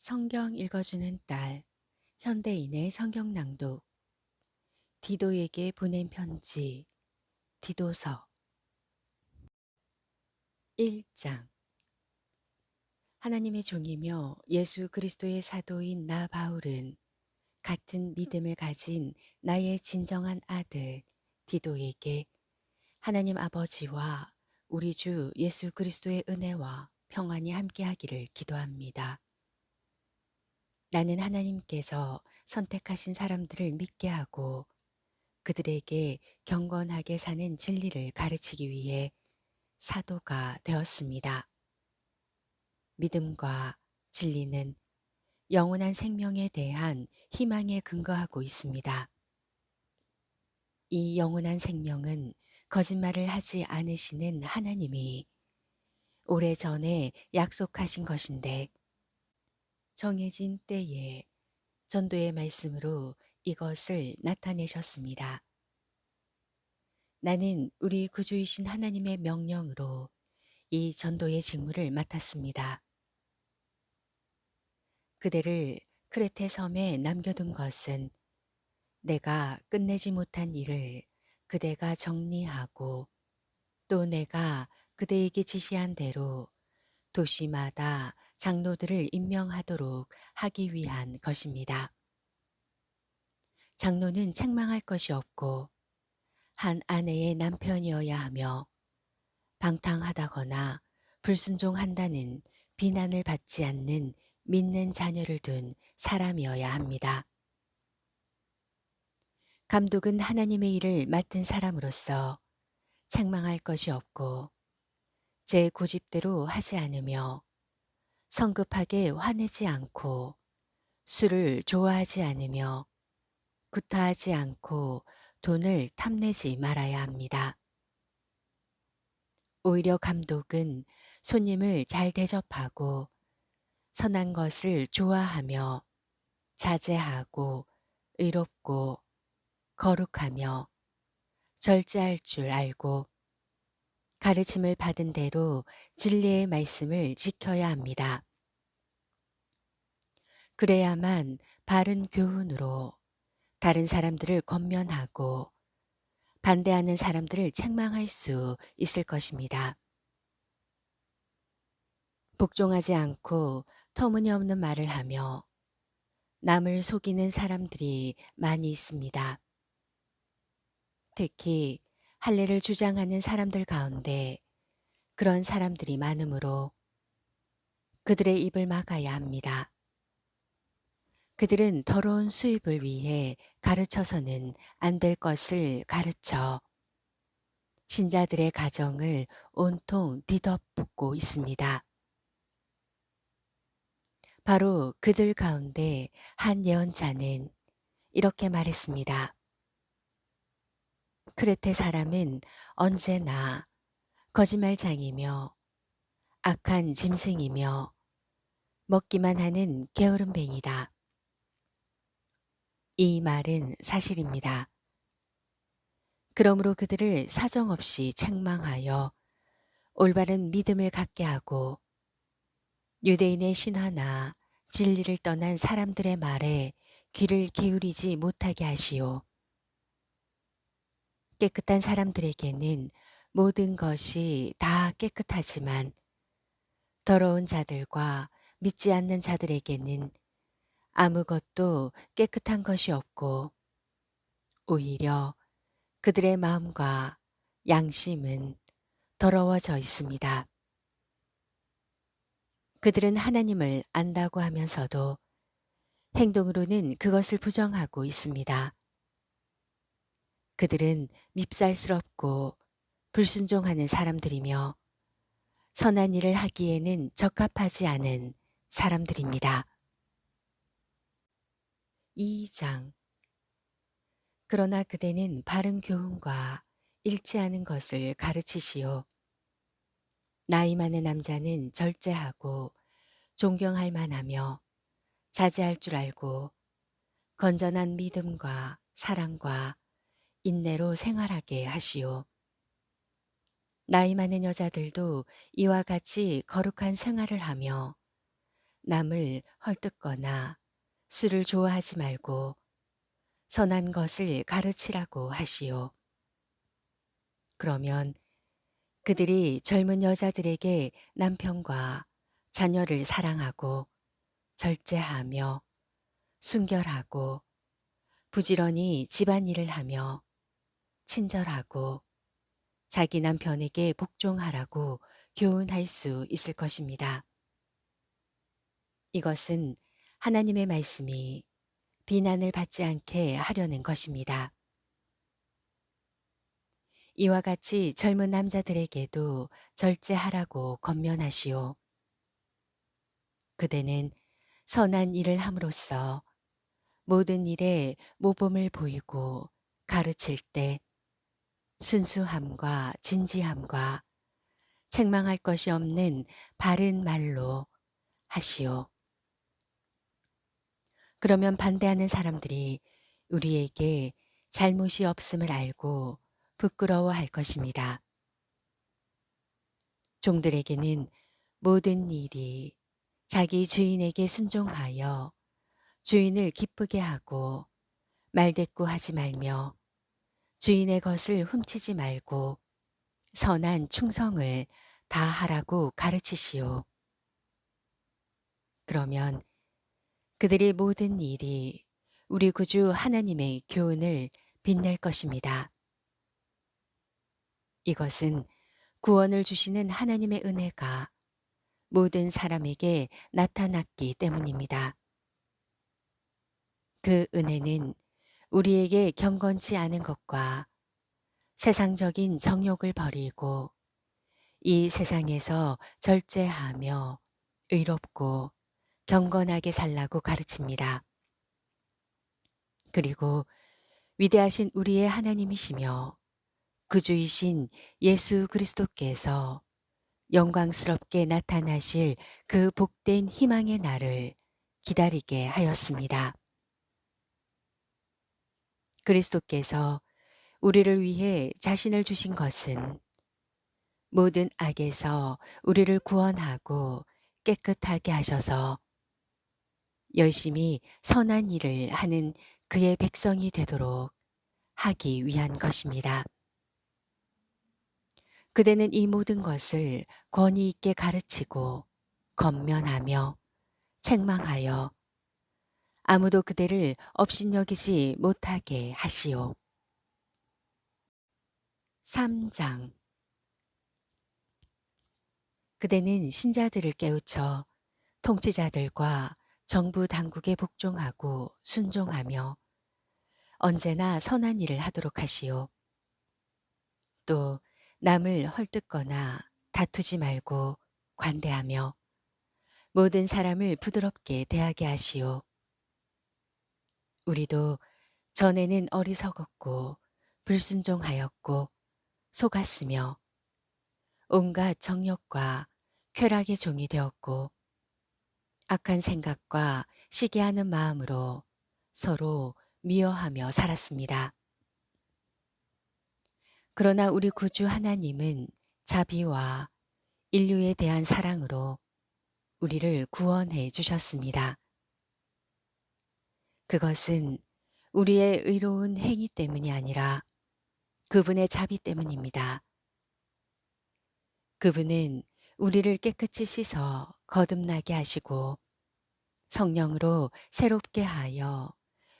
성경 읽어주는 딸, 현대인의 성경 낭독, 디도에게 보낸 편지, 디도서 1장. 하나님의 종이며 예수 그리스도의 사도인 나 바울은 같은 믿음을 가진 나의 진정한 아들 디도에게 하나님 아버지와 우리 주 예수 그리스도의 은혜와 평안이 함께하기를 기도합니다. 나는 하나님께서 선택하신 사람들을 믿게 하고 그들에게 경건하게 사는 진리를 가르치기 위해 사도가 되었습니다. 믿음과 진리는 영원한 생명에 대한 희망에 근거하고 있습니다. 이 영원한 생명은 거짓말을 하지 않으시는 하나님이 오래전에 약속하신 것인데 정해진 때에 전도의 말씀으로 이것을 나타내셨습니다. 나는 우리 구주이신 하나님의 명령으로 이 전도의 직무를 맡았습니다. 그대를 크레테 섬에 남겨둔 것은 내가 끝내지 못한 일을 그대가 정리하고 또 내가 그대에게 지시한 대로 도시마다 장로들을 임명하도록 하기 위한 것입니다. 장로는 책망할 것이 없고 한 아내의 남편이어야 하며 방탕하다거나 불순종한다는 비난을 받지 않는 믿는 자녀를 둔 사람이어야 합니다. 감독은 하나님의 일을 맡은 사람으로서 책망할 것이 없고 제 고집대로 하지 않으며 성급하게 화내지 않고 술을 좋아하지 않으며 구타하지 않고 돈을 탐내지 말아야 합니다. 오히려 감독은 손님을 잘 대접하고 선한 것을 좋아하며 자제하고 의롭고 거룩하며 절제할 줄 알고 가르침을 받은 대로 진리의 말씀을 지켜야 합니다. 그래야만 바른 교훈으로 다른 사람들을 권면하고 반대하는 사람들을 책망할 수 있을 것입니다. 복종하지 않고 터무니없는 말을 하며 남을 속이는 사람들이 많이 있습니다. 특히 할례를 주장하는 사람들 가운데 그런 사람들이 많으므로 그들의 입을 막아야 합니다. 그들은 더러운 수입을 위해 가르쳐서는 안 될 것을 가르쳐 신자들의 가정을 온통 뒤덮고 있습니다. 바로 그들 가운데 한 예언자는 이렇게 말했습니다. 크레테 사람은 언제나 거짓말장이며 악한 짐승이며 먹기만 하는 게으름뱅이다. 이 말은 사실입니다. 그러므로 그들을 사정없이 책망하여 올바른 믿음을 갖게 하고 유대인의 신화나 진리를 떠난 사람들의 말에 귀를 기울이지 못하게 하시오. 깨끗한 사람들에게는 모든 것이 다 깨끗하지만 더러운 자들과 믿지 않는 자들에게는 아무것도 깨끗한 것이 없고 오히려 그들의 마음과 양심은 더러워져 있습니다. 그들은 하나님을 안다고 하면서도 행동으로는 그것을 부정하고 있습니다. 그들은 밉살스럽고 불순종하는 사람들이며 선한 일을 하기에는 적합하지 않은 사람들입니다. 2장. 그러나 그대는 바른 교훈과 일치하는 것을 가르치시오. 나이 많은 남자는 절제하고 존경할 만하며 자제할 줄 알고 건전한 믿음과 사랑과 인내로 생활하게 하시오. 나이 많은 여자들도 이와 같이 거룩한 생활을 하며 남을 헐뜯거나 술을 좋아하지 말고 선한 것을 가르치라고 하시오. 그러면 그들이 젊은 여자들에게 남편과 자녀를 사랑하고 절제하며 순결하고 부지런히 집안일을 하며 친절하고 자기 남편에게 복종하라고 교훈할 수 있을 것입니다. 이것은 하나님의 말씀이 비난을 받지 않게 하려는 것입니다. 이와 같이 젊은 남자들에게도 절제하라고 권면하시오. 그대는 선한 일을 함으로써 모든 일에 모범을 보이고 가르칠 때 순수함과 진지함과 책망할 것이 없는 바른 말로 하시오. 그러면 반대하는 사람들이 우리에게 잘못이 없음을 알고 부끄러워할 것입니다. 종들에게는 모든 일이 자기 주인에게 순종하여 주인을 기쁘게 하고 말대꾸하지 말며 주인의 것을 훔치지 말고 선한 충성을 다하라고 가르치시오. 그러면 그들의 모든 일이 우리 구주 하나님의 교훈을 빛낼 것입니다. 이것은 구원을 주시는 하나님의 은혜가 모든 사람에게 나타났기 때문입니다. 그 은혜는 우리에게 경건치 않은 것과 세상적인 정욕을 버리고 이 세상에서 절제하며 의롭고 경건하게 살라고 가르칩니다. 그리고 위대하신 우리의 하나님이시며 구주이신 예수 그리스도께서 영광스럽게 나타나실 그 복된 희망의 날을 기다리게 하였습니다. 그리스도께서 우리를 위해 자신을 주신 것은 모든 악에서 우리를 구원하고 깨끗하게 하셔서 열심히 선한 일을 하는 그의 백성이 되도록 하기 위한 것입니다. 그대는 이 모든 것을 권위 있게 가르치고 권면하며 책망하여 아무도 그대를 업신여기지 못하게 하시오. 3장 그대는 신자들을 깨우쳐 통치자들과 정부 당국에 복종하고 순종하며 언제나 선한 일을 하도록 하시오. 또 남을 헐뜯거나 다투지 말고 관대하며 모든 사람을 부드럽게 대하게 하시오. 우리도 전에는 어리석었고 불순종하였고 속았으며 온갖 정욕과 쾌락의 종이 되었고 악한 생각과 시기하는 마음으로 서로 미워하며 살았습니다. 그러나 우리 구주 하나님은 자비와 인류에 대한 사랑으로 우리를 구원해 주셨습니다. 그것은 우리의 의로운 행위 때문이 아니라 그분의 자비 때문입니다. 그분은 우리를 깨끗이 씻어 거듭나게 하시고 성령으로 새롭게 하여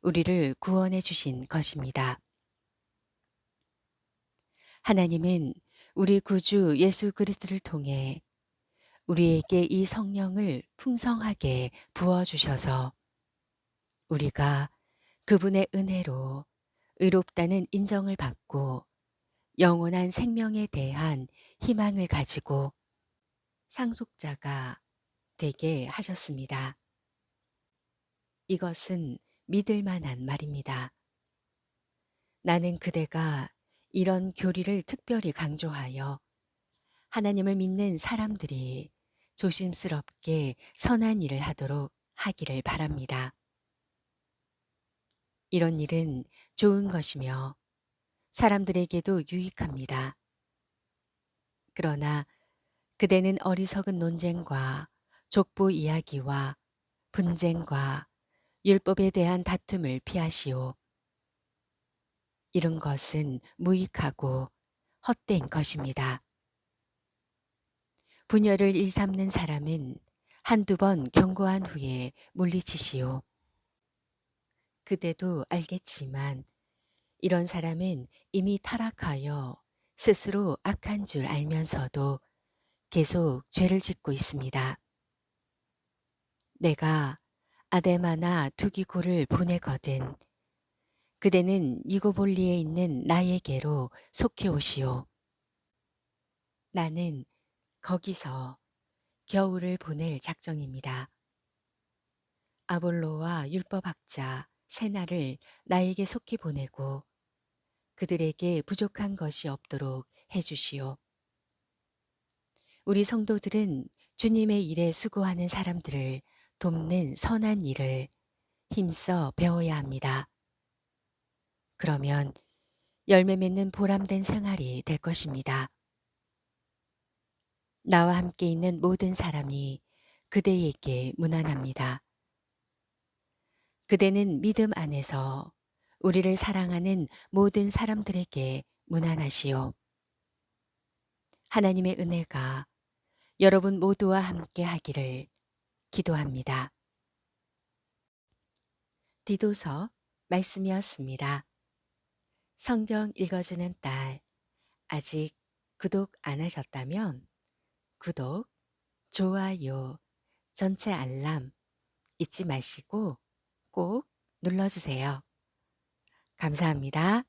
우리를 구원해 주신 것입니다. 하나님은 우리 구주 예수 그리스도를 통해 우리에게 이 성령을 풍성하게 부어주셔서 우리가 그분의 은혜로 의롭다는 인정을 받고 영원한 생명에 대한 희망을 가지고 상속자가 되게 하셨습니다. 이것은 믿을 만한 말입니다. 나는 그대가 이런 교리를 특별히 강조하여 하나님을 믿는 사람들이 조심스럽게 선한 일을 하도록 하기를 바랍니다. 이런 일은 좋은 것이며 사람들에게도 유익합니다. 그러나 그대는 어리석은 논쟁과 족보 이야기와 분쟁과 율법에 대한 다툼을 피하시오. 이런 것은 무익하고 헛된 것입니다. 분열을 일삼는 사람은 한두 번 경고한 후에 물리치시오. 그대도 알겠지만 이런 사람은 이미 타락하여 스스로 악한 줄 알면서도 계속 죄를 짓고 있습니다. 내가 아데마나 두기고를 보내거든 그대는 니고볼리에 있는 나에게로 속해 오시오. 나는 거기서 겨울을 보낼 작정입니다. 아볼로와 율법학자 세나를 나에게 속히 보내고 그들에게 부족한 것이 없도록 해주시오. 우리 성도들은 주님의 일에 수고하는 사람들을 돕는 선한 일을 힘써 배워야 합니다. 그러면 열매 맺는 보람된 생활이 될 것입니다. 나와 함께 있는 모든 사람이 그대에게 무난합니다. 그대는 믿음 안에서 우리를 사랑하는 모든 사람들에게 무난하시오. 하나님의 은혜가 여러분 모두와 함께 하기를 기도합니다. 디도서 말씀이었습니다. 성경 읽어주는 딸, 아직 구독 안 하셨다면 구독, 좋아요, 전체 알람 잊지 마시고 꼭 눌러주세요. 감사합니다.